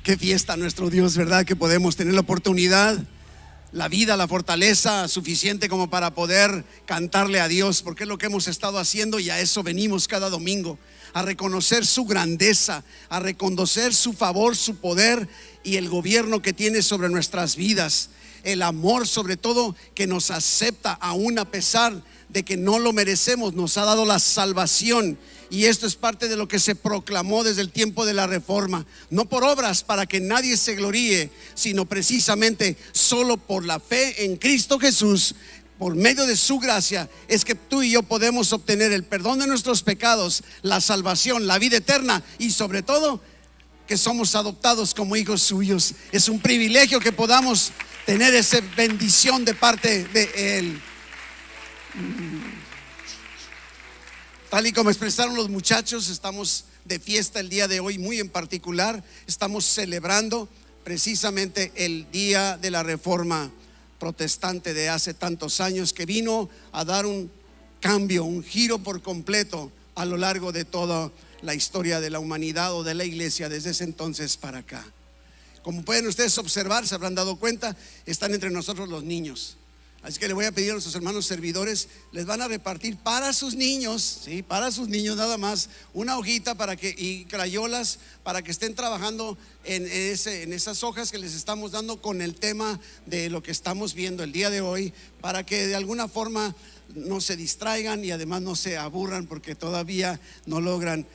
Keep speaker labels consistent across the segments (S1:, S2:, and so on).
S1: Qué fiesta nuestro Dios, ¿verdad? Que podemos tener la oportunidad, la vida, la fortaleza suficiente como para poder cantarle a Dios, porque es lo que hemos estado haciendo y a eso venimos cada domingo, a reconocer su grandeza, a reconocer su favor, su poder y el gobierno que tiene sobre nuestras vidas, el amor sobre todo que nos acepta aún a pesar de que no lo merecemos, nos ha dado la salvación. Y esto es parte de lo que se proclamó desde el tiempo de la Reforma, no por obras para que nadie se gloríe, sino precisamente solo por la fe en Cristo Jesús. Por medio de su gracia es que tú y yo podemos obtener el perdón de nuestros pecados, la salvación, la vida eterna y sobre todo que somos adoptados como hijos suyos. Es un privilegio que podamos tener esa bendición de parte de Él. Tal y como expresaron los muchachos, estamos de fiesta el día de hoy, muy en particular. Estamos celebrando precisamente el día de la Reforma protestante de hace tantos años, que vino a dar un cambio, un giro por completo a lo largo de toda la historia de la humanidad o de la iglesia desde ese entonces para acá. Como pueden ustedes observar, se habrán dado cuenta, están entre nosotros los niños. Así que le voy a pedir a nuestros hermanos servidores, les van a repartir para sus niños, ¿sí? Para sus niños nada más, una hojita y crayolas para que estén trabajando en esas hojas que les estamos dando con el tema de lo que estamos viendo el día de hoy, para que de alguna forma no se distraigan y además no se aburran porque todavía no logran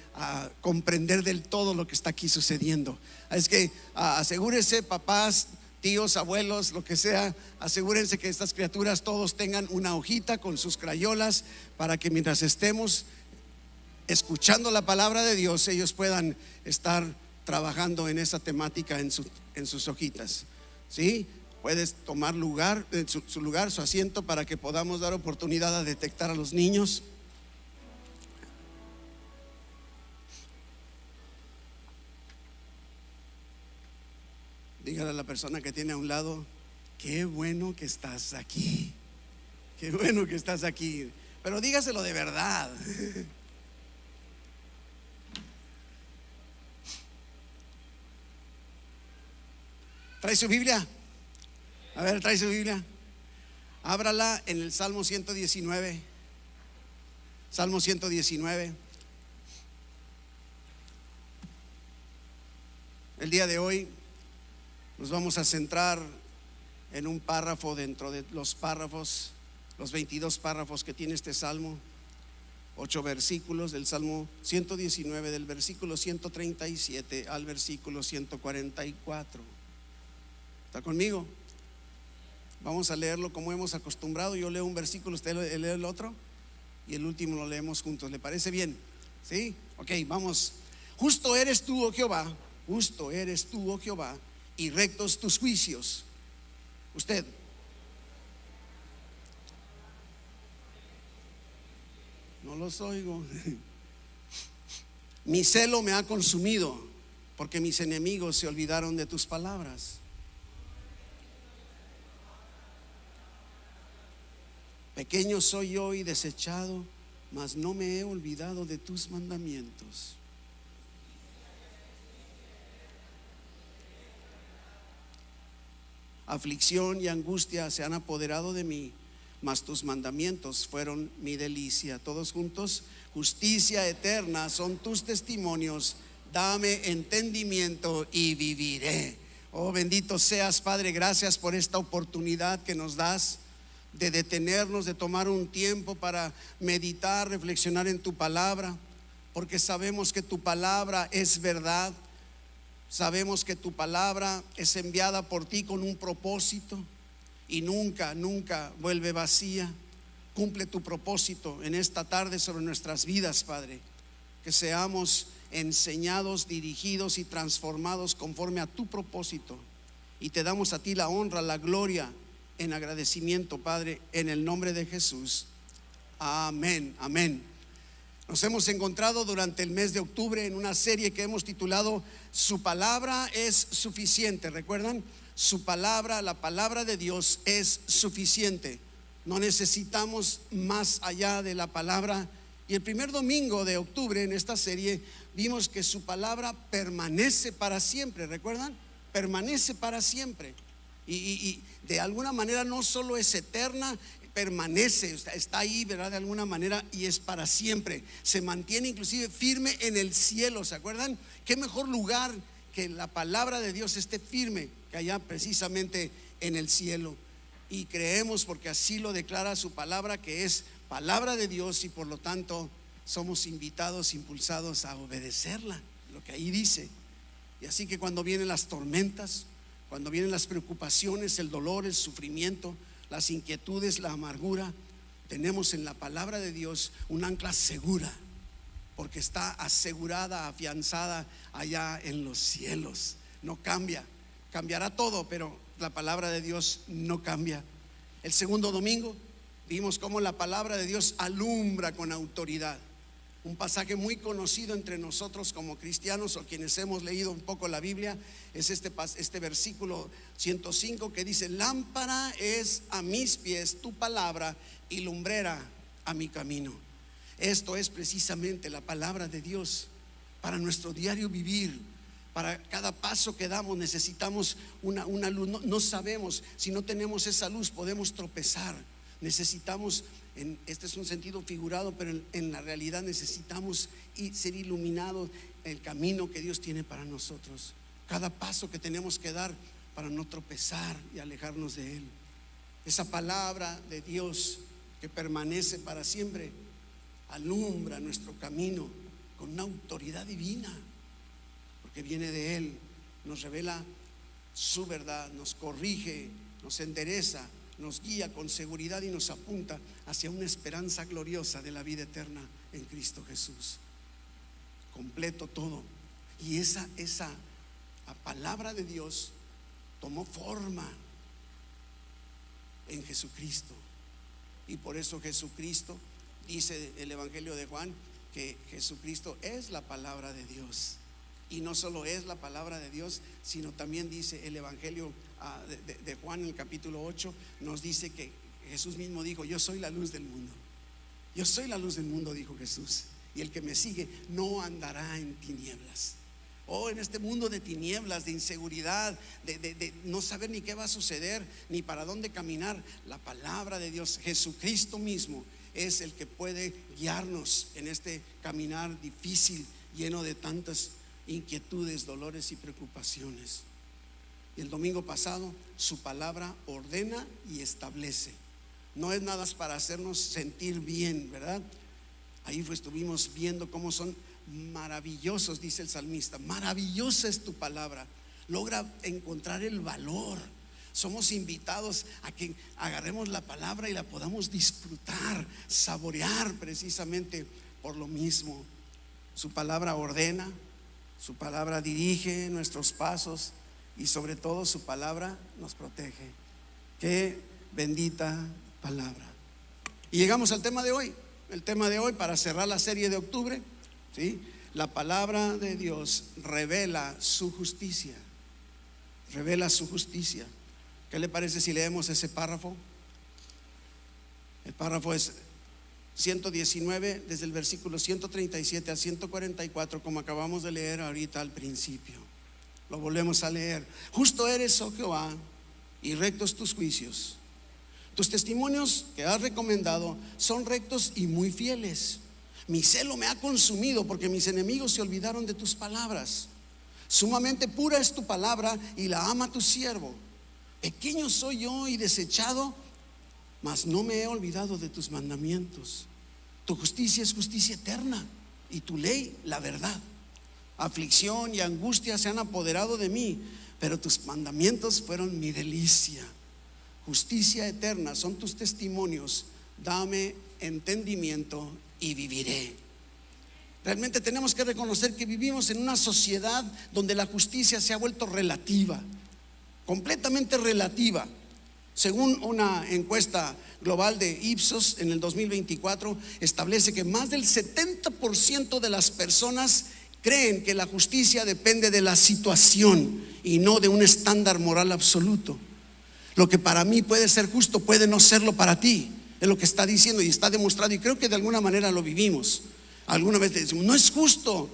S1: comprender del todo lo que está aquí sucediendo. Así que asegúrense, papás, tíos, abuelos, lo que sea, asegúrense que estas criaturas todos tengan una hojita con sus crayolas para que mientras estemos escuchando la palabra de Dios, ellos puedan estar trabajando en esa temática en sus hojitas. ¿Sí? Puedes tomar su lugar, su asiento, para que podamos dar oportunidad a detectar a los niños. Dígale a la persona que tiene a un lado: qué bueno que estás aquí, qué bueno que estás aquí. Pero dígaselo de verdad. ¿Trae su Biblia? A ver, trae su Biblia. Ábrala en el Salmo 119. Salmo 119. El día de hoy nos vamos a centrar en un párrafo dentro de los párrafos, los 22 párrafos que tiene este salmo. 8 versículos del Salmo 119, del versículo 137 al versículo 144. ¿Está conmigo? Vamos a leerlo como hemos acostumbrado. Yo leo un versículo, usted lee el otro y el último lo leemos juntos. ¿Le parece bien? ¿Sí? Ok, vamos. Justo eres tú, oh Jehová, justo eres tú, oh Jehová, y rectos tus juicios. Usted. No los oigo. Mi celo me ha consumido, porque mis enemigos se olvidaron de tus palabras. Pequeño soy yo y desechado, mas no me he olvidado de tus mandamientos. Aflicción y angustia se han apoderado de mí, mas tus mandamientos fueron mi delicia. Todos juntos. Justicia eterna son tus testimonios, dame entendimiento y viviré. Oh, bendito seas, Padre, gracias por esta oportunidad que nos das de detenernos, de tomar un tiempo para meditar, reflexionar en tu palabra, porque sabemos que tu palabra es verdad. Sabemos que tu palabra es enviada por ti con un propósito y nunca vuelve vacía. Cumple tu propósito en esta tarde sobre nuestras vidas, Padre. Que seamos enseñados, dirigidos y transformados conforme a tu propósito. Y te damos a ti la honra, la gloria, en agradecimiento, Padre, en el nombre de Jesús. Amén, amén. Nos hemos encontrado durante el mes de octubre en una serie que hemos titulado Su palabra es suficiente. ¿Recuerdan? Su palabra, la palabra de Dios es suficiente. No necesitamos más allá de la palabra. Y el primer domingo de octubre en esta serie vimos que su palabra permanece para siempre. ¿Recuerdan? Permanece para siempre. Y de alguna manera no solo es eterna, permanece, está ahí, ¿verdad? De alguna manera, y es para siempre. Se mantiene inclusive firme en el cielo. ¿Se acuerdan? ¿Qué mejor lugar que la palabra de Dios esté firme que allá precisamente en el cielo? Y creemos, porque así lo declara su palabra, que es palabra de Dios, y por lo tanto somos invitados, impulsados a obedecerla, lo que ahí dice. Y así que cuando vienen las tormentas, cuando vienen las preocupaciones, el dolor, el sufrimiento, las inquietudes, la amargura, tenemos en la palabra de Dios un ancla segura, porque está asegurada, afianzada allá en los cielos. No cambia. Cambiará todo, pero la palabra de Dios no cambia. El segundo domingo vimos cómo la palabra de Dios alumbra con autoridad. Un pasaje muy conocido entre nosotros como cristianos, o quienes hemos leído un poco la Biblia, es este versículo 105 que dice: lámpara es a mis pies tu palabra y lumbrera a mi camino. Esto es precisamente la palabra de Dios para nuestro diario vivir. Para cada paso que damos necesitamos una luz. No sabemos, si no tenemos esa luz podemos tropezar. Necesitamos, este es un sentido figurado, pero en la realidad necesitamos ser iluminados el camino que Dios tiene para nosotros. Cada paso que tenemos que dar para no tropezar y alejarnos de Él. Esa palabra de Dios que permanece para siempre alumbra nuestro camino con una autoridad divina, porque viene de Él, nos revela su verdad, nos corrige, nos endereza, nos guía con seguridad y nos apunta hacia una esperanza gloriosa de la vida eterna en Cristo Jesús. Completo todo. Y esa palabra de Dios tomó forma en Jesucristo. Y por eso Jesucristo, dice el Evangelio de Juan, que Jesucristo es la palabra de Dios. Y no solo es la palabra de Dios, sino también dice el Evangelio de Juan, en el capítulo 8, nos dice que Jesús mismo dijo: yo soy la luz del mundo. Yo soy la luz del mundo, dijo Jesús, y el que me sigue no andará en tinieblas. En este mundo de tinieblas, de inseguridad, de no saber ni qué va a suceder, ni para dónde caminar, la palabra de Dios, Jesucristo mismo, es el que puede guiarnos en este caminar difícil, lleno de tantas inquietudes, dolores y preocupaciones. Y el domingo pasado, su palabra ordena y establece. No es nada para hacernos sentir bien, ¿verdad? Ahí estuvimos viendo cómo son maravillosos, dice el salmista. Maravillosa es tu palabra. Logra encontrar el valor. Somos invitados a que agarremos la palabra y la podamos disfrutar, saborear precisamente por lo mismo. Su palabra ordena, su palabra dirige nuestros pasos, y sobre todo su palabra nos protege. Qué bendita palabra. Y llegamos al tema de hoy. El tema de hoy, para cerrar la serie de octubre, ¿sí? La palabra de Dios revela su justicia. Revela su justicia. ¿Qué le parece si leemos ese párrafo? El párrafo es 119, desde el versículo 137 a 144, como acabamos de leer ahorita al principio. Lo volvemos a leer. Justo eres, oh Jehová, y rectos tus juicios. Tus testimonios que has recomendado son rectos y muy fieles. Mi celo me ha consumido, porque mis enemigos se olvidaron de tus palabras. Sumamente pura es tu palabra, y la ama tu siervo. Pequeño soy yo y desechado, mas no me he olvidado de tus mandamientos. Tu justicia es justicia eterna, y tu ley la verdad. Aflicción y angustia se han apoderado de mí, pero tus mandamientos fueron mi delicia. Justicia eterna son tus testimonios. Dame entendimiento y viviré. Realmente tenemos que reconocer que vivimos en una sociedad donde la justicia se ha vuelto relativa, completamente relativa. Según una encuesta global de Ipsos en el 2024, establece que más del 70% de las personas creen que la justicia depende de la situación y no de un estándar moral absoluto. Lo que para mí puede ser justo puede no serlo para ti. Es lo que está diciendo y está demostrado, y creo que de alguna manera lo vivimos. Alguna vez decimos: no es justo.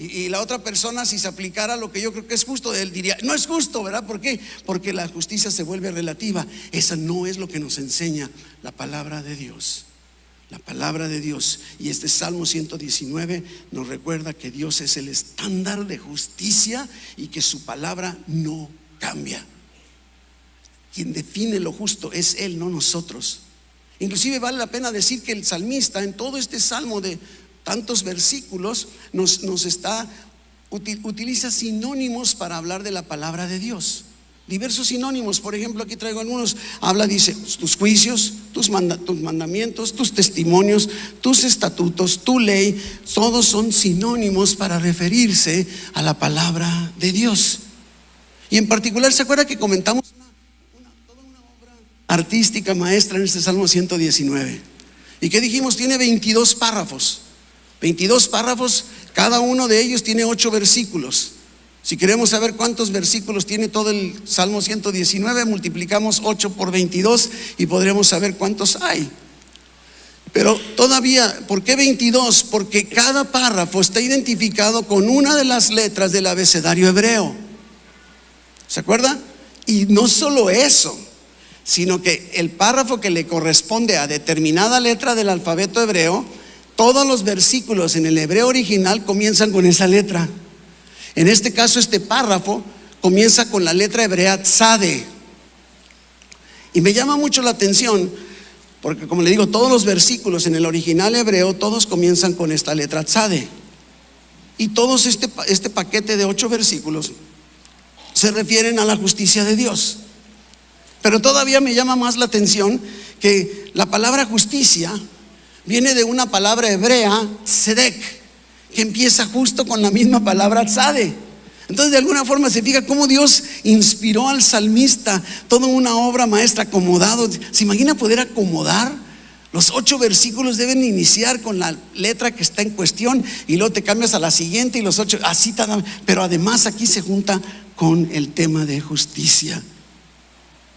S1: Y la otra persona, si se aplicara lo que yo creo que es justo, él diría, no es justo, ¿verdad? ¿Por qué? Porque la justicia se vuelve relativa. Esa no es lo que nos enseña la palabra de Dios. La palabra de Dios. Y este Salmo 119 nos recuerda que Dios es el estándar de justicia y que su palabra no cambia. Quien define lo justo es Él, no nosotros. Inclusive vale la pena decir que el salmista, en todo este salmo de tantos versículos, utiliza sinónimos para hablar de la palabra de Dios. Diversos sinónimos. Por ejemplo, aquí traigo algunos. Dice, tus juicios, tus mandamientos, tus testimonios, tus estatutos, tu ley, todos son sinónimos para referirse a la palabra de Dios. Y en particular, ¿se acuerda que comentamos toda una obra artística maestra en este Salmo 119? ¿Y qué dijimos? Tiene 22 párrafos. 22 párrafos, cada uno de ellos tiene 8 versículos. Si queremos saber cuántos versículos tiene todo el Salmo 119, multiplicamos 8 por 22 y podremos saber cuántos hay. Pero todavía, ¿por qué 22? Porque cada párrafo está identificado con una de las letras del abecedario hebreo. ¿Se acuerda? Y no solo eso, sino que el párrafo que le corresponde a determinada letra del alfabeto hebreo, todos los versículos en el hebreo original comienzan con esa letra. En este caso, este párrafo comienza con la letra hebrea tzade. Y me llama mucho la atención porque, como le digo, todos los versículos en el original hebreo, todos comienzan con esta letra tzade. Y todos este paquete de 8 versículos se refieren a la justicia de Dios. Pero todavía me llama más la atención que la palabra justicia viene de una palabra hebrea, tzedek, que empieza justo con la misma palabra tzade. Entonces, de alguna forma se fija cómo Dios inspiró al salmista toda una obra maestra, acomodado. ¿Se imagina poder acomodar? Los 8 versículos deben iniciar con la letra que está en cuestión y luego te cambias a la siguiente y los 8, así, pero además aquí se junta con el tema de justicia.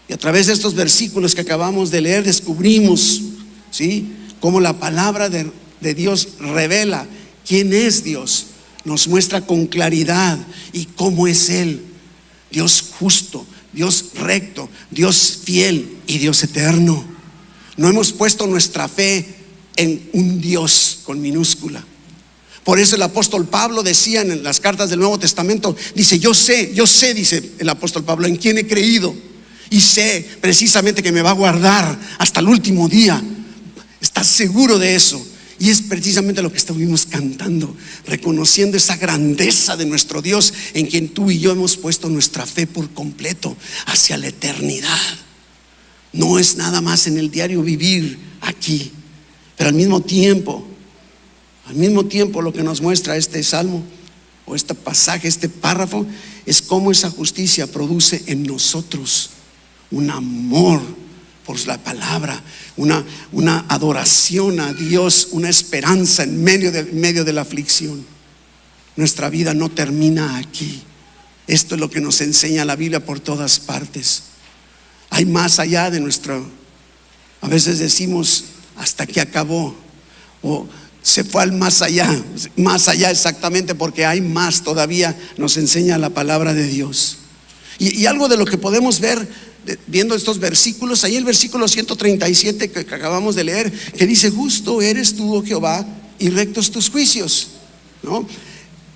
S1: Y a través de estos versículos que acabamos de leer descubrimos, ¿sí?, cómo la palabra de Dios revela quién es Dios, nos muestra con claridad y cómo es Él: Dios justo, Dios recto, Dios fiel y Dios eterno. No hemos puesto nuestra fe en un Dios con minúscula. Por eso el apóstol Pablo decía en las cartas del Nuevo Testamento, dice, yo sé, dice el apóstol Pablo, en quién he creído y sé precisamente que me va a guardar hasta el último día. ¿Estás seguro de eso? Y es precisamente lo que estuvimos cantando, reconociendo esa grandeza de nuestro Dios, en quien tú y yo hemos puesto nuestra fe por completo hacia la eternidad. No es nada más en el diario vivir aquí, pero al mismo tiempo lo que nos muestra este salmo o este pasaje, este párrafo, es cómo esa justicia produce en nosotros un amor por la palabra, una adoración a Dios, una esperanza en medio de la aflicción. Nuestra vida no termina aquí. Esto es lo que nos enseña la Biblia por todas partes. Hay más allá de a veces decimos hasta que acabó, o se fue al más allá exactamente, porque hay más todavía, nos enseña la palabra de Dios. Y algo de lo que podemos ver viendo estos versículos, ahí el versículo 137 que acabamos de leer, que dice, justo eres tú, oh Jehová, y rectos tus juicios, ¿no?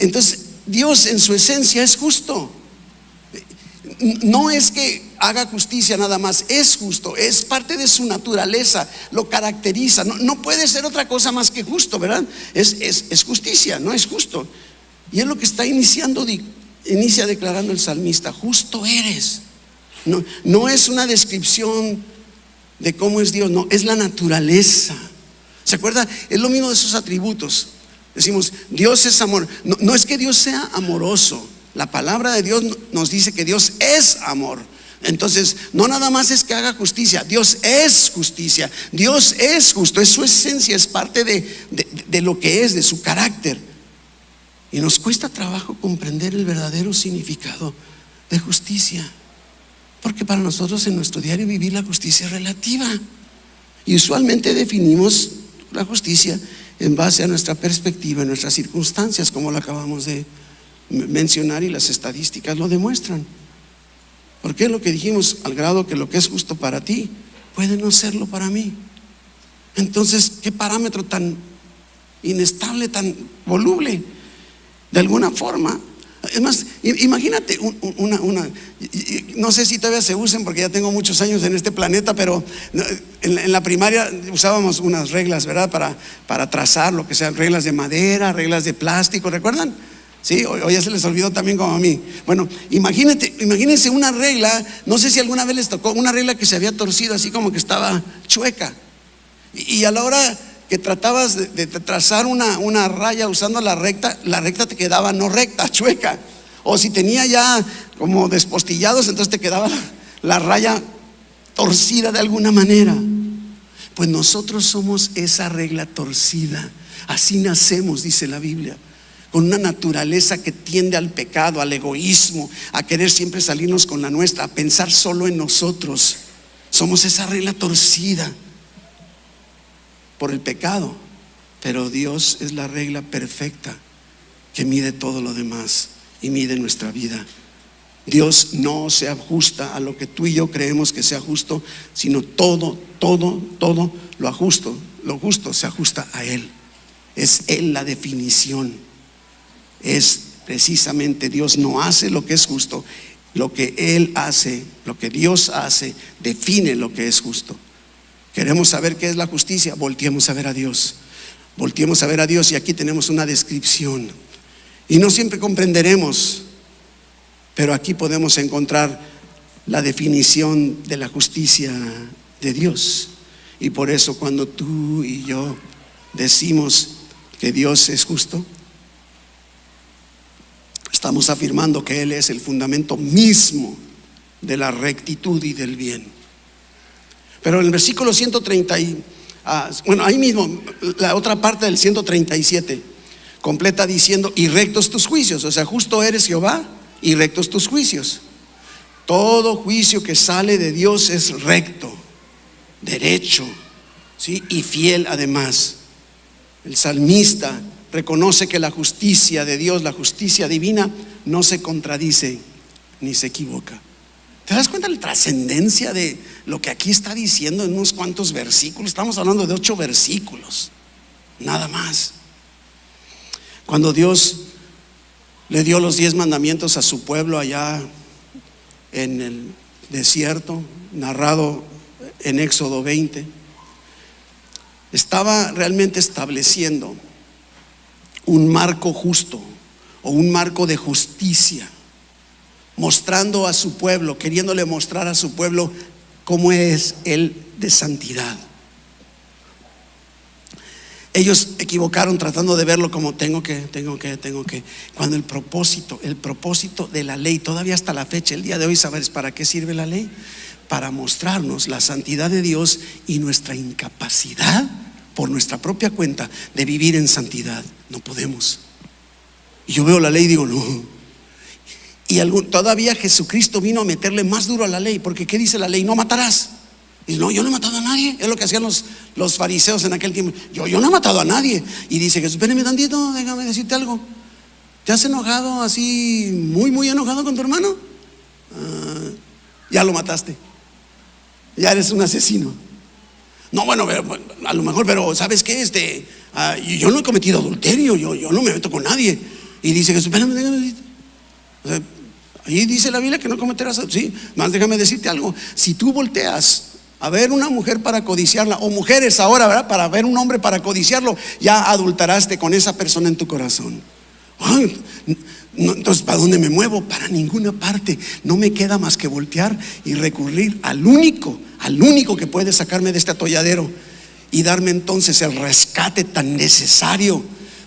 S1: Entonces, Dios en su esencia es justo. No es que haga justicia nada más, es justo, es parte de su naturaleza, lo caracteriza. No puede ser otra cosa más que justo, ¿verdad? Es justicia, no es justo. Y es lo que está inicia declarando el salmista: justo eres. No es una descripción de cómo es Dios, no, es la naturaleza. ¿Se acuerda? Es lo mismo de sus atributos. Decimos, Dios es amor. No es que Dios sea amoroso. La palabra de Dios nos dice que Dios es amor. Entonces, no nada más es que haga justicia, Dios es justicia, Dios es justo, es su esencia, es parte de lo que es, de su carácter. Y nos cuesta trabajo comprender el verdadero significado de justicia, porque para nosotros en nuestro diario vivir la justicia es relativa. Y usualmente definimos la justicia en base a nuestra perspectiva, en nuestras circunstancias, como lo acabamos de mencionar y las estadísticas lo demuestran. Porque es lo que dijimos, al grado que lo que es justo para ti puede no serlo para mí. Entonces, ¿qué parámetro tan inestable, tan voluble? De alguna forma. Es más, imagínate no sé si todavía se usen porque ya tengo muchos años en este planeta, pero en la primaria usábamos unas reglas, ¿verdad? Para trazar lo que sean reglas de madera, reglas de plástico, ¿recuerdan? Sí, o ya se les olvidó también como a mí. Bueno, imagínense una regla, no sé si alguna vez les tocó, una regla que se había torcido así como que estaba chueca. Y a la hora que tratabas de trazar una raya usando la recta te quedaba no recta, chueca. O si tenía ya como despostillados, entonces te quedaba la raya torcida de alguna manera. Pues nosotros somos esa regla torcida. Así nacemos, dice la Biblia, con una naturaleza que tiende al pecado, al egoísmo, a querer siempre salirnos con la nuestra, a pensar solo en nosotros. Somos esa regla torcida por el pecado, pero Dios es la regla perfecta que mide todo lo demás y mide nuestra vida. Dios no se ajusta a lo que tú y yo creemos que sea justo, sino todo lo justo se ajusta a Él. Es Él la definición. Es precisamente Dios no hace lo que es justo, lo que Él hace, lo que Dios hace, define lo que es justo. Queremos saber qué es la justicia, volteemos a ver a Dios. Volteemos a ver a Dios y aquí tenemos una descripción. Y no siempre comprenderemos, pero aquí podemos encontrar la definición de la justicia de Dios. Y por eso cuando tú y yo decimos que Dios es justo, estamos afirmando que Él es el fundamento mismo de la rectitud y del bien. Pero en el versículo 130, ahí mismo, la otra parte del 137 completa diciendo: y rectos tus juicios. O sea, justo eres Jehová y rectos tus juicios. Todo juicio que sale de Dios es recto, derecho, ¿sí? Y fiel además. El salmista reconoce que la justicia de Dios, la justicia divina, no se contradice ni se equivoca. ¿Te das cuenta de la trascendencia de lo que aquí está diciendo en unos cuantos versículos? Estamos hablando de 8 versículos, nada más. Cuando Dios le dio los 10 mandamientos a su pueblo allá en el desierto, narrado en Éxodo 20, estaba realmente estableciendo un marco justo o un marco de justicia, mostrando a su pueblo, queriéndole mostrar a su pueblo cómo es Él de santidad. Ellos equivocaron tratando de verlo como tengo que, cuando el propósito de la ley, todavía hasta la fecha, el día de hoy, ¿sabes para qué sirve la ley? Para mostrarnos la santidad de Dios y nuestra incapacidad por nuestra propia cuenta de vivir en santidad. No podemos. Y yo veo la ley y digo, no. Y todavía Jesucristo vino a meterle más duro a la ley, porque ¿qué dice la ley? No matarás. Y no, yo no he matado a nadie. Es lo que hacían los fariseos en aquel tiempo. Yo no he matado a nadie. Y dice Jesús: espérame tantito, déjame decirte algo. ¿Te has enojado así, muy enojado con tu hermano? Ya lo mataste. Ya eres un asesino. No, bueno, a lo mejor, pero ¿sabes qué? Yo no he cometido adulterio, yo no me meto con nadie. Y dice Jesús: espérame, déjame decirte. O sea, ahí dice la Biblia que no cometerás. Sí, más déjame decirte algo. Si tú volteas a ver una mujer para codiciarla, o mujeres ahora, ¿verdad?, para ver un hombre para codiciarlo, ya adulteraste con esa persona en tu corazón. Ay, no, entonces, ¿para dónde me muevo? Para ninguna parte. No me queda más que voltear y recurrir al único que puede sacarme de este atolladero y darme entonces el rescate tan necesario,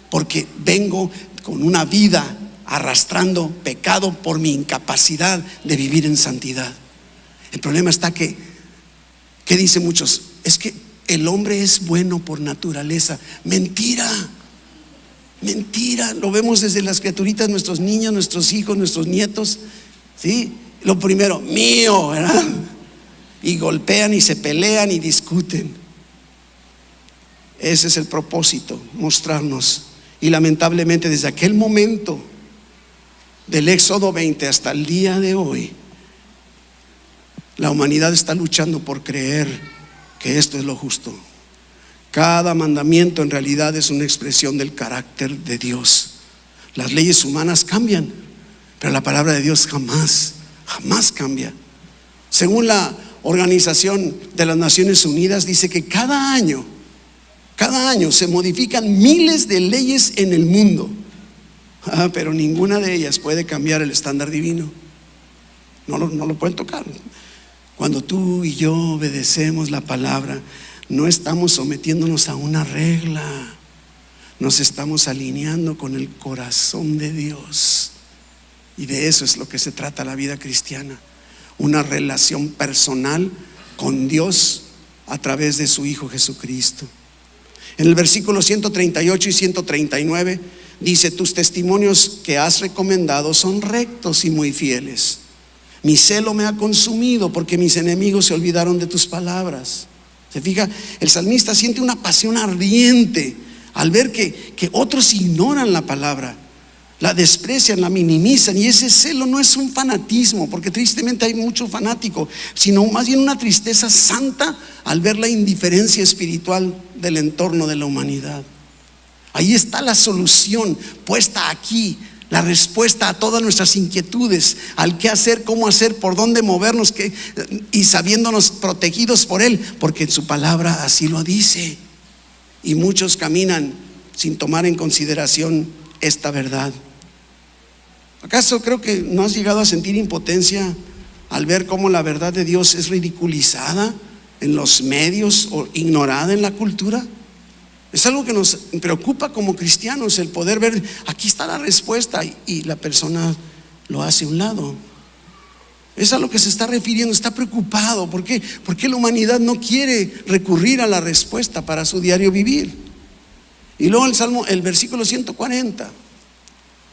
S1: porque vengo con una vida arrastrando pecado por mi incapacidad de vivir en santidad. El problema está que dicen muchos: es que el hombre es bueno por naturaleza. Mentira, lo vemos desde las criaturitas, nuestros niños, nuestros hijos, nuestros nietos, ¿sí? Lo primero, mío, ¿verdad? Y golpean y se pelean y discuten. Ese es el propósito, mostrarnos. Y lamentablemente desde aquel momento del Éxodo 20 hasta el día de hoy, la humanidad está luchando por creer que esto es lo justo. Cada mandamiento en realidad es una expresión del carácter de Dios. Las leyes humanas cambian, pero la palabra de Dios jamás cambia. Según la Organización de las Naciones Unidas, dice que cada año se modifican miles de leyes en el mundo, pero ninguna de ellas puede cambiar el estándar divino. No lo pueden tocar. Cuando tú y yo obedecemos la palabra, no estamos sometiéndonos a una regla, nos estamos alineando con el corazón de Dios. Y de eso es lo que se trata la vida cristiana, una relación personal con Dios a través de su Hijo Jesucristo. En el versículo 138 y 139 dice: tus testimonios que has recomendado son rectos y muy fieles. Mi celo me ha consumido porque mis enemigos se olvidaron de tus palabras. Se fija, el salmista siente una pasión ardiente al ver que otros ignoran la palabra, la desprecian, la minimizan. Y ese celo no es un fanatismo, porque tristemente hay mucho fanático, sino más bien una tristeza santa al ver la indiferencia espiritual del entorno de la humanidad. Ahí está la solución puesta aquí, la respuesta a todas nuestras inquietudes, al qué hacer, cómo hacer, por dónde movernos, y sabiéndonos protegidos por Él, porque en su palabra así lo dice. Y muchos caminan sin tomar en consideración esta verdad. ¿Acaso creo que no has llegado a sentir impotencia al ver cómo la verdad de Dios es ridiculizada en los medios o ignorada en la cultura? Es algo que nos preocupa como cristianos, el poder ver, aquí está la respuesta, y la persona lo hace a un lado. Es a lo que se está refiriendo, está preocupado. ¿Por qué? Porque la humanidad no quiere recurrir a la respuesta para su diario vivir. Y luego el versículo 140: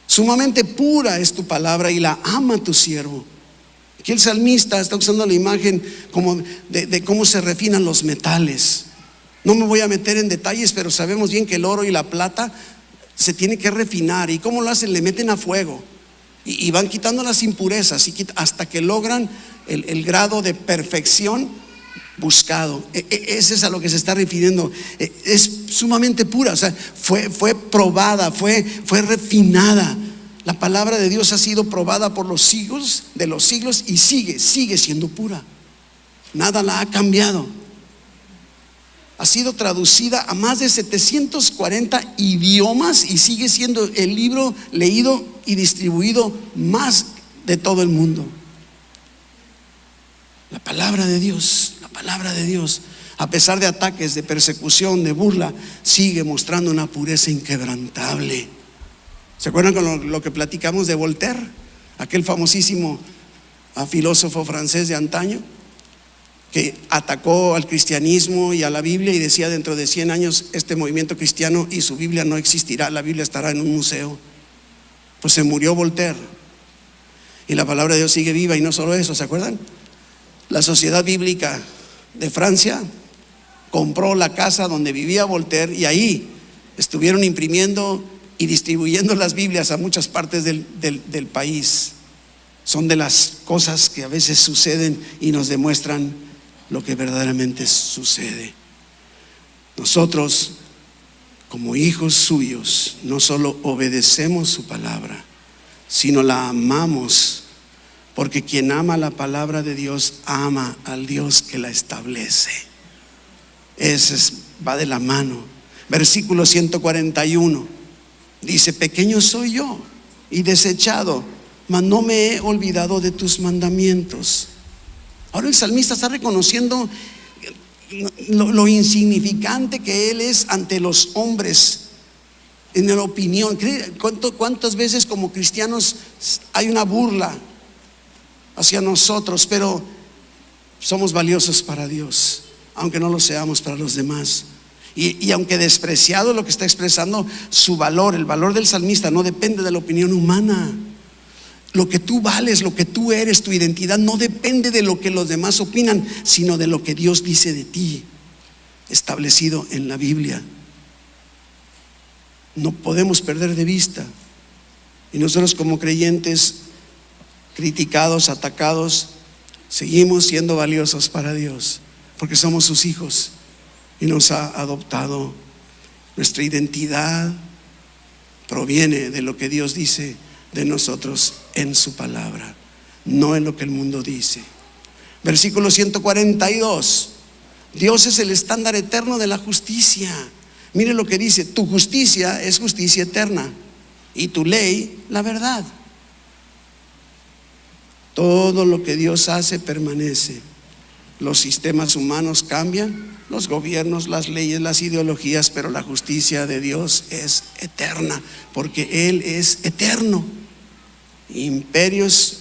S1: sumamente pura es tu palabra y la ama tu siervo. Aquí el salmista está usando la imagen como de cómo se refinan los metales. No me voy a meter en detalles, pero sabemos bien que el oro y la plata se tiene que refinar. ¿Y cómo lo hacen? Le meten a fuego y van quitando las impurezas hasta que logran el grado de perfección buscado. Ese es a lo que se está refiriendo. Es sumamente pura, o sea, fue probada, fue refinada. La palabra de Dios ha sido probada por los siglos de los siglos y sigue siendo pura. Nada la ha cambiado. Ha sido traducida a más de 740 idiomas y sigue siendo el libro leído y distribuido más de todo el mundo. La palabra de Dios, a pesar de ataques, de persecución, de burla, sigue mostrando una pureza inquebrantable. ¿Se acuerdan con lo que platicamos de Voltaire? Aquel famosísimo filósofo francés de antaño, que atacó al cristianismo y a la Biblia y decía: dentro de 100 años este movimiento cristiano y su Biblia no existirá, la Biblia estará en un museo. Pues se murió Voltaire y la palabra de Dios sigue viva. Y no solo eso, ¿se acuerdan? La Sociedad Bíblica de Francia compró la casa donde vivía Voltaire y ahí estuvieron imprimiendo y distribuyendo las Biblias a muchas partes del país. Son de las cosas que a veces suceden y nos demuestran lo que verdaderamente sucede. Nosotros, como hijos suyos, no solo obedecemos su palabra, sino la amamos, porque quien ama la palabra de Dios ama al Dios que la establece. Va de la mano. Versículo 141 dice: pequeño soy yo y desechado, mas no me he olvidado de tus mandamientos. Ahora el salmista está reconociendo lo insignificante que él es ante los hombres en la opinión. ¿Cuántas veces como cristianos hay una burla hacia nosotros? Pero somos valiosos para Dios, aunque no lo seamos para los demás. Y aunque despreciado lo que está expresando, su valor, el valor del salmista no depende de la opinión humana. Lo que tú vales, lo que tú eres, tu identidad no depende de lo que los demás opinan, sino de lo que Dios dice de ti. establecido en la Biblia. No podemos perder de vista. Y nosotros como creyentes, criticados, atacados, seguimos siendo valiosos para Dios, porque somos sus hijos y nos ha adoptado. Nuestra identidad proviene de lo que Dios dice de nosotros en su palabra, no en lo que el mundo dice. Versículo 142. Dios es el estándar eterno de la justicia. Mire lo que dice: tu justicia es justicia eterna y tu ley la verdad. Todo lo que Dios hace permanece. Los sistemas humanos cambian, los gobiernos, las leyes, las ideologías, pero la justicia de Dios es eterna, porque Él es eterno. Imperios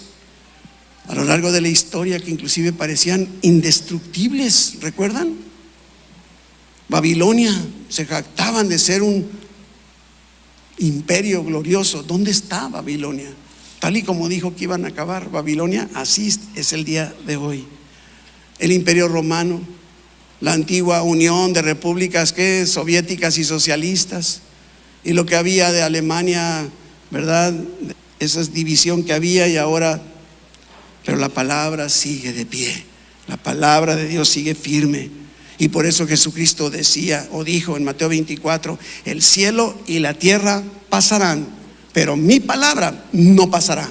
S1: a lo largo de la historia que inclusive parecían indestructibles, ¿recuerdan? Babilonia, se jactaban de ser un imperio glorioso. ¿Dónde está Babilonia? Tal y como dijo que iban a acabar Babilonia, así es el día de hoy. El imperio romano, la antigua unión de repúblicas soviéticas y socialistas, y lo que había de Alemania, ¿verdad? Esa división que había, y ahora, pero la palabra sigue de pie, la palabra de Dios sigue firme. Y por eso Jesucristo decía o dijo en Mateo 24: el cielo y la tierra pasarán, pero mi palabra no pasará.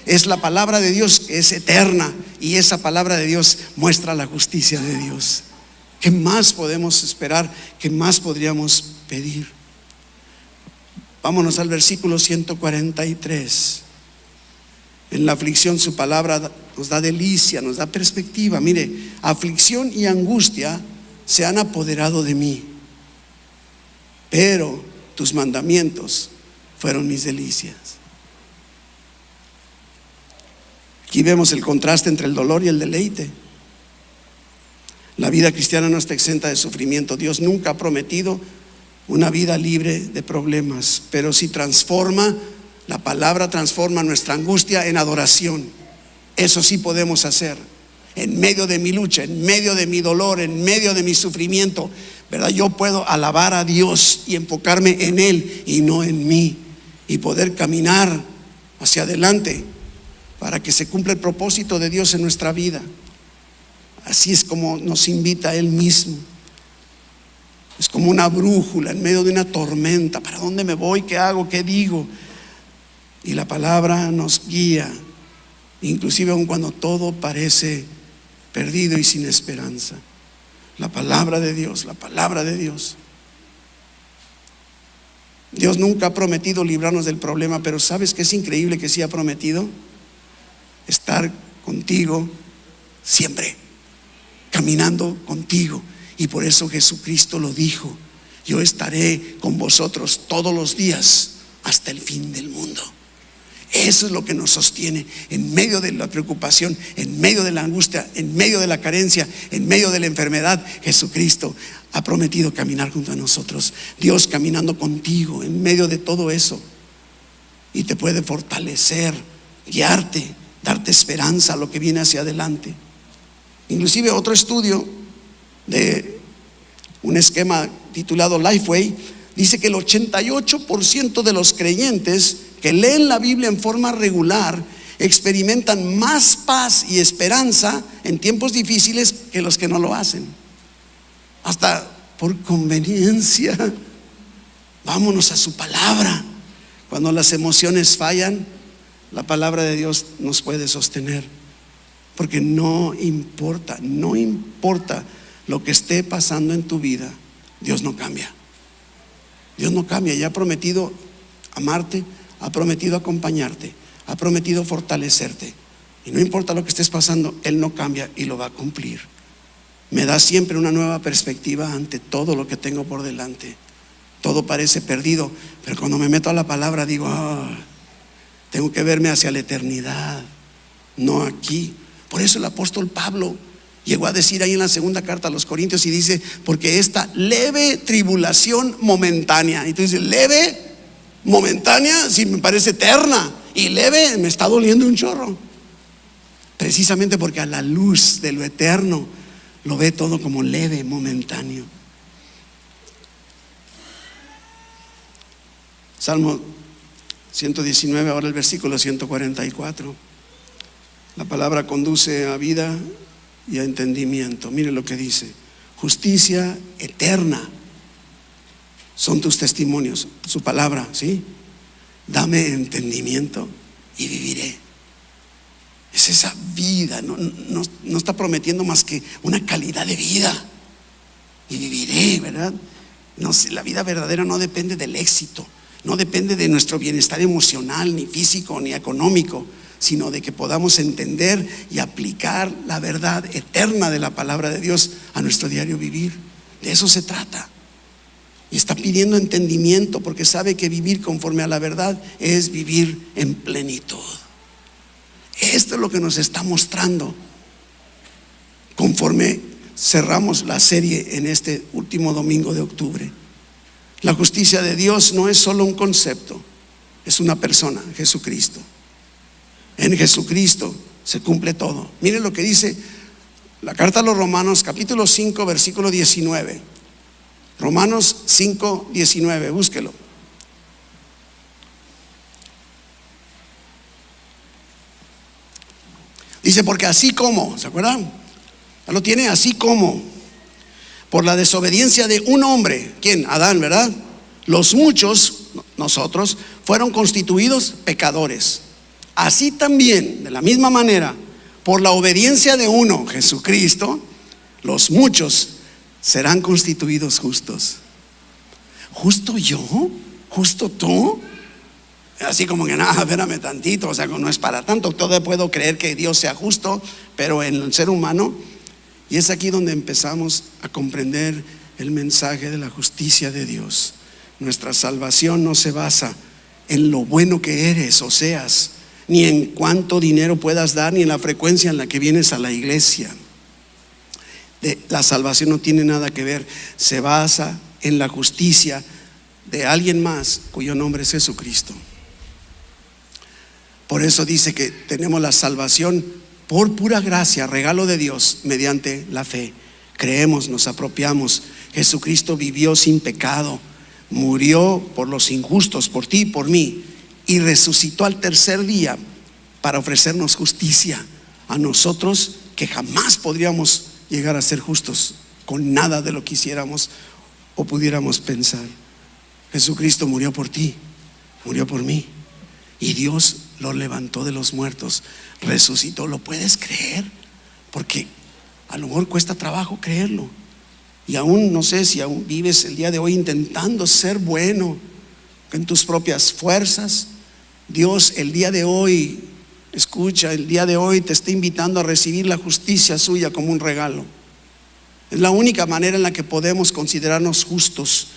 S1: Es la palabra de Dios que es eterna, y esa palabra de Dios muestra la justicia de Dios. ¿Qué más podemos esperar? ¿Qué más podríamos pedir? Vámonos al versículo 143. En la aflicción su palabra nos da delicia, nos da perspectiva. Mire, aflicción y angustia se han apoderado de mí, pero tus mandamientos fueron mis delicias. Aquí vemos el contraste entre el dolor y el deleite. La vida cristiana no está exenta de sufrimiento. Dios nunca ha prometido una vida libre de problemas, pero sí transforma. La palabra transforma nuestra angustia en adoración. Eso sí podemos hacer. En medio de mi lucha, en medio de mi dolor, en medio de mi sufrimiento, ¿verdad? Yo puedo alabar a Dios y enfocarme en Él y no en mí, y poder caminar hacia adelante para que se cumpla el propósito de Dios en nuestra vida. Así es como nos invita Él mismo. Es como una brújula en medio de una tormenta. ¿Para dónde me voy? ¿Qué hago? ¿Qué digo? Y la palabra nos guía, inclusive aun cuando todo parece perdido y sin esperanza. La palabra de Dios, la palabra de Dios. Dios nunca ha prometido librarnos del problema, pero ¿sabes qué es increíble que sí ha prometido? Estar contigo siempre, caminando contigo. Y por eso Jesucristo lo dijo: yo estaré con vosotros todos los días hasta el fin del mundo. Eso es lo que nos sostiene en medio de la preocupación, en medio de la angustia, en medio de la carencia, en medio de la enfermedad. Jesucristo ha prometido caminar junto a nosotros. Dios caminando contigo en medio de todo eso, y te puede fortalecer, guiarte, darte esperanza a lo que viene hacia adelante. Inclusive otro estudio de un esquema titulado Lifeway dice que el 88% de los creyentes que leen la Biblia en forma regular experimentan más paz y esperanza en tiempos difíciles que los que no lo hacen. Hasta por conveniencia, vámonos a su palabra. Cuando las emociones fallan, la palabra de Dios nos puede sostener, porque no importa lo que esté pasando en tu vida, Dios no cambia. Dios no cambia. Ya ha prometido amarte, ha prometido acompañarte, ha prometido fortalecerte, y no importa lo que estés pasando, Él no cambia y lo va a cumplir. Me da siempre una nueva perspectiva ante todo lo que tengo por delante. Todo parece perdido, pero cuando me meto a la palabra digo: tengo que verme hacia la eternidad, no aquí. Por eso el apóstol Pablo llegó a decir ahí en la segunda carta a los Corintios, y dice: porque esta leve tribulación momentánea. Y tú dices: leve, momentánea, si me parece eterna, y leve me está doliendo un chorro. Precisamente porque a la luz de lo eterno lo ve todo como leve, momentáneo. Salmo 119, ahora el versículo 144. La palabra conduce a vida y a entendimiento. Mire lo que dice: justicia eterna son tus testimonios, su palabra, ¿sí? Dame entendimiento y viviré. Es esa vida, no está prometiendo más que una calidad de vida. Y viviré, ¿verdad? No sé, la vida verdadera no depende del éxito, no depende de nuestro bienestar emocional, ni físico, ni económico, sino de que podamos entender y aplicar la verdad eterna de la palabra de Dios a nuestro diario vivir. De eso se trata. Y está pidiendo entendimiento porque sabe que vivir conforme a la verdad es vivir en plenitud. Esto es lo que nos está mostrando conforme cerramos la serie en este último domingo de octubre. La justicia de Dios no es solo un concepto, es una persona, Jesucristo. En Jesucristo se cumple todo. Miren lo que dice la carta a los Romanos, capítulo 5, versículo 19. Romanos 5, 19, búsquelo. Dice, porque así como, ¿se acuerdan? Ya lo tiene, así como por la desobediencia de un hombre, ¿quién? Adán, ¿verdad? Los muchos, nosotros, fueron constituidos pecadores. Así también, de la misma manera, por la obediencia de uno, Jesucristo, los muchos serán constituidos justos. ¿Justo yo? ¿Justo tú? Así como que nada, espérame tantito, o sea, no es para tanto. Todavía puedo creer que Dios sea justo, pero en el ser humano, y es aquí donde empezamos a comprender el mensaje de la justicia de Dios. Nuestra salvación no se basa en lo bueno que eres o seas, ni en cuánto dinero puedas dar, ni en la frecuencia en la que vienes a la iglesia. La salvación no tiene nada que ver, se basa en la justicia de alguien más cuyo nombre es Jesucristo. Por eso dice que tenemos la salvación por pura gracia, regalo de Dios, mediante la fe. Creemos, nos apropiamos. Jesucristo vivió sin pecado, murió por los injustos, por ti y por mí, y resucitó al tercer día para ofrecernos justicia a nosotros que jamás podríamos llegar a ser justos con nada de lo que hiciéramos o pudiéramos pensar. Jesucristo murió por ti, murió por mí, y Dios lo levantó de los muertos, resucitó. ¿Lo puedes creer? Porque a lo mejor cuesta trabajo creerlo, y aún no sé si aún vives el día de hoy intentando ser bueno en tus propias fuerzas. Dios el día de hoy, escucha, el día de hoy te está invitando a recibir la justicia suya como un regalo. Es la única manera en la que podemos considerarnos justos,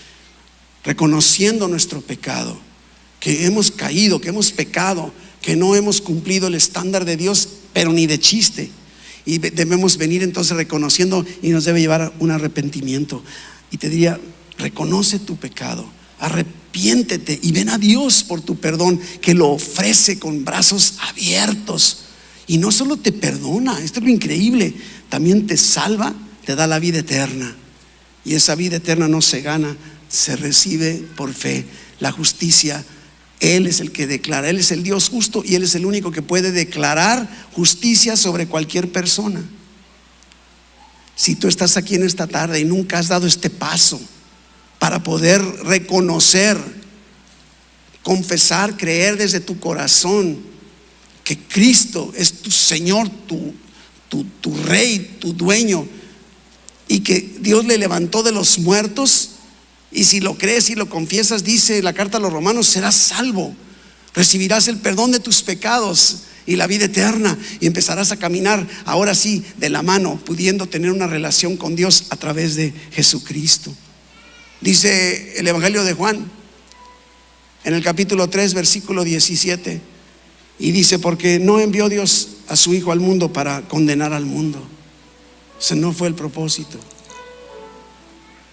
S1: reconociendo nuestro pecado, que hemos caído, que hemos pecado, que no hemos cumplido el estándar de Dios, pero ni de chiste. Y debemos venir entonces reconociendo, y nos debe llevar a un arrepentimiento. Y te diría, reconoce tu pecado, arrepiéntete y ven a Dios por tu perdón, que lo ofrece con brazos abiertos. Y no solo te perdona, esto es lo increíble, también te salva, te da la vida eterna. Y esa vida eterna no se gana, se recibe por fe. La justicia, Él es el que declara, Él es el Dios justo, y Él es el único que puede declarar justicia sobre cualquier persona. Si tú estás aquí en esta tarde y nunca has dado este paso para poder reconocer, confesar, creer desde tu corazón que Cristo es tu Señor, tu Rey, tu dueño, y que Dios le levantó de los muertos, y si lo crees y lo confiesas, dice la carta a los Romanos, serás salvo, recibirás el perdón de tus pecados y la vida eterna, y empezarás a caminar ahora sí de la mano, pudiendo tener una relación con Dios a través de Jesucristo. Dice el Evangelio de Juan en el capítulo 3, versículo 17, y dice, porque no envió Dios a su Hijo al mundo para condenar al mundo. Ese no fue el propósito,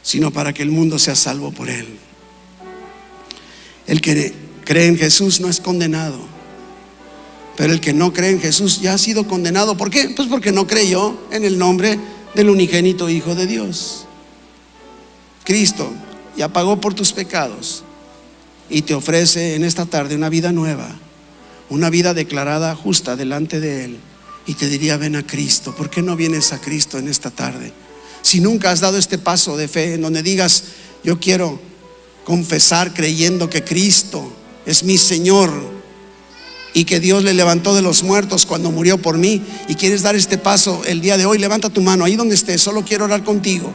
S1: sino para que el mundo sea salvo por Él. El que cree en Jesús no es condenado, pero el que no cree en Jesús ya ha sido condenado. ¿Por qué? Pues porque no creyó en el nombre del unigénito Hijo de Dios. Cristo ya pagó por tus pecados y te ofrece en esta tarde una vida nueva, una vida declarada justa delante de Él. Y te diría: ven a Cristo. ¿Por qué no vienes a Cristo en esta tarde? Si nunca has dado este paso de fe en donde digas: yo quiero confesar creyendo que Cristo es mi Señor y que Dios le levantó de los muertos cuando murió por mí, y quieres dar este paso el día de hoy, levanta tu mano ahí donde estés. Solo quiero orar contigo.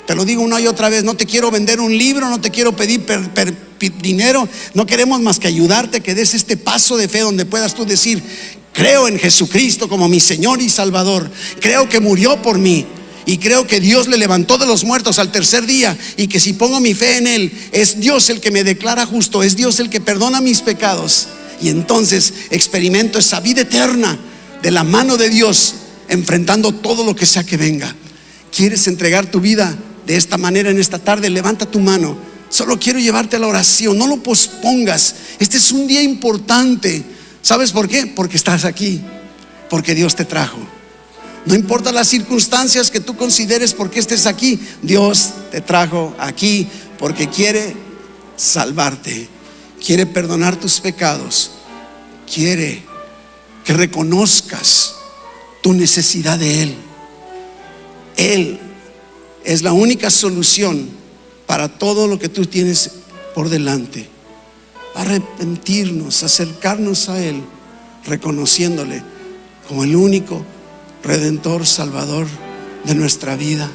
S1: Te lo digo una y otra vez: no te quiero vender un libro, no te quiero pedir dinero, no queremos más que ayudarte, que des este paso de fe donde puedas tú decir: creo en Jesucristo como mi Señor y Salvador, creo que murió por mí y creo que Dios le levantó de los muertos al tercer día, y que si pongo mi fe en Él, es Dios el que me declara justo, es Dios el que perdona mis pecados, y entonces experimento esa vida eterna de la mano de Dios, enfrentando todo lo que sea que venga. ¿Quieres entregar tu vida de esta manera en esta tarde? Levanta tu mano. Solo quiero llevarte a la oración. No lo pospongas. Este es un día importante. ¿Sabes por qué? Porque estás aquí, porque Dios te trajo. No importa las circunstancias que tú consideres por qué estés aquí, Dios te trajo aquí porque quiere salvarte, quiere perdonar tus pecados, quiere que reconozcas tu necesidad de Él. Él es la única solución para todo lo que tú tienes por delante. Arrepentirnos, acercarnos a Él, reconociéndole como el único Redentor, Salvador de nuestra vida,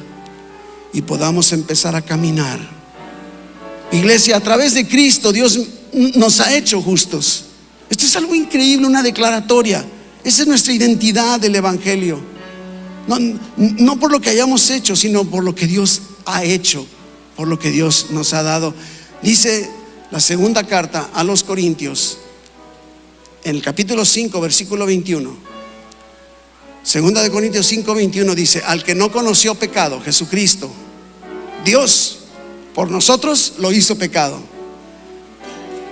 S1: y podamos empezar a caminar. Iglesia, a través de Cristo Dios nos ha hecho justos. Esto es algo increíble, una declaratoria. Esa es nuestra identidad del Evangelio. No por lo que hayamos hecho, sino por lo que Dios ha hecho, por lo que Dios nos ha dado. Dice la segunda carta a los Corintios, en el capítulo 5, versículo 21. Segunda de Corintios 5, 21 dice: al que no conoció pecado, Jesucristo, Dios por nosotros lo hizo pecado.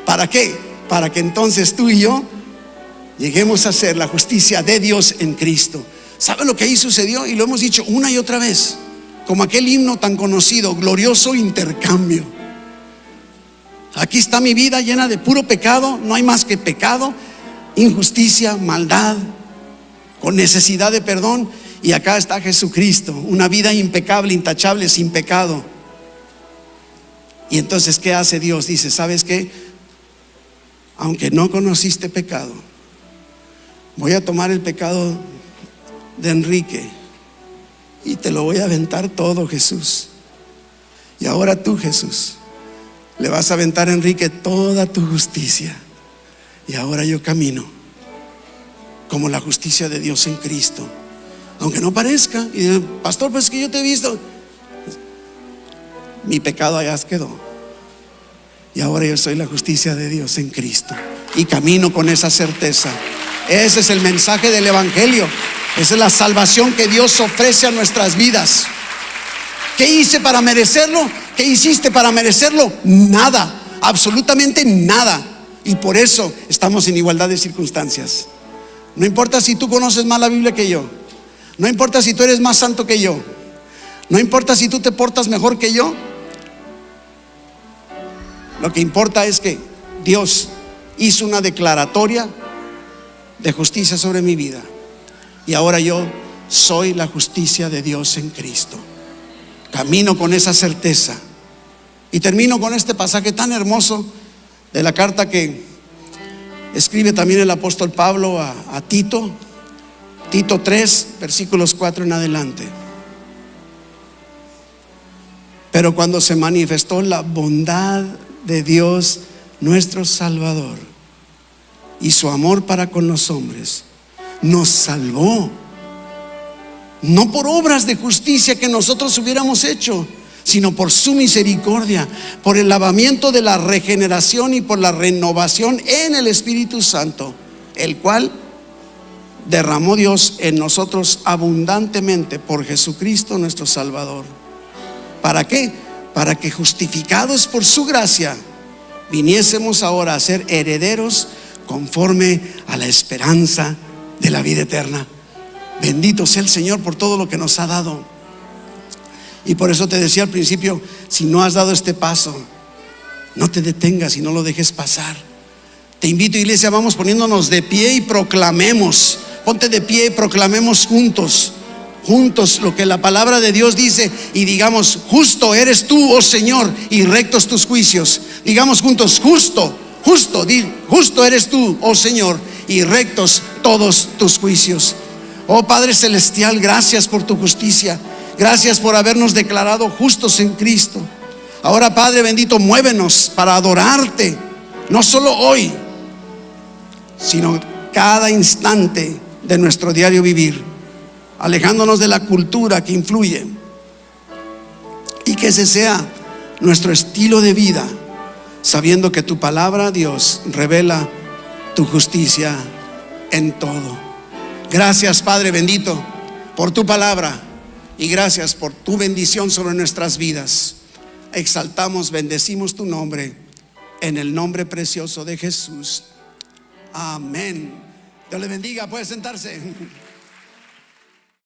S1: ¿Para qué? Para que entonces tú y yo lleguemos a ser la justicia de Dios en Cristo. ¿Sabe lo que ahí sucedió? Y lo hemos dicho una y otra vez, como aquel himno tan conocido: glorioso intercambio. Aquí está mi vida llena de puro pecado, no hay más que pecado, injusticia, maldad, con necesidad de perdón. Y acá está Jesucristo, una vida impecable, intachable, sin pecado. Y entonces, ¿qué hace Dios? Dice: ¿sabes qué? Aunque no conociste pecado, voy a tomar el pecado de Enrique y te lo voy a aventar todo, Jesús. Y ahora tú, Jesús, le vas a aventar a Enrique toda tu justicia. Y ahora yo camino como la justicia de Dios en Cristo, aunque no parezca. Y dice: pastor, pues es que yo te he visto. Mi pecado allá quedó, y ahora yo soy la justicia de Dios en Cristo, y camino con esa certeza. Ese es el mensaje del Evangelio. Esa es la salvación que Dios ofrece a nuestras vidas. ¿Qué hice para merecerlo? ¿Qué hiciste para merecerlo? Nada, absolutamente nada. Y por eso estamos en igualdad de circunstancias. No importa si tú conoces más la Biblia que yo, no importa si tú eres más santo que yo, no importa si tú te portas mejor que yo. Lo que importa es que Dios hizo una declaratoria de justicia sobre mi vida, y ahora yo soy la justicia de Dios en Cristo. Camino con esa certeza. Y termino con este pasaje tan hermoso de la carta que escribe también el apóstol Pablo a Tito, Tito 3, versículos 4 en adelante. Pero cuando se manifestó la bondad de Dios nuestro Salvador y su amor para con los hombres, nos salvó, no por obras de justicia que nosotros hubiéramos hecho, sino por su misericordia, por el lavamiento de la regeneración y por la renovación en el Espíritu Santo, el cual derramó Dios en nosotros abundantemente por Jesucristo nuestro Salvador. ¿Para qué? Para que, justificados por su gracia, viniésemos ahora a ser herederos conforme a la esperanza de la vida eterna. Bendito sea el Señor por todo lo que nos ha dado. Y por eso te decía al principio, si no has dado este paso, no te detengas y no lo dejes pasar. Te invito, iglesia, vamos poniéndonos de pie y proclamemos. Ponte de pie y proclamemos juntos lo que la palabra de Dios dice, y digamos: justo eres tú, oh Señor, y rectos tus juicios. Digamos juntos: justo eres tú, oh Señor, y rectos todos tus juicios. Oh Padre celestial, gracias por tu justicia. Gracias por habernos declarado justos en Cristo. Ahora, Padre bendito, muévenos para adorarte, no solo hoy, sino cada instante de nuestro diario vivir, alejándonos de la cultura que influye, y que ese sea nuestro estilo de vida, sabiendo que tu palabra, Dios, revela tu justicia en todo. Gracias, Padre bendito, por tu palabra, y gracias por tu bendición sobre nuestras vidas. Exaltamos, bendecimos tu nombre, en el nombre precioso de Jesús. Amén. Dios le bendiga, puede sentarse.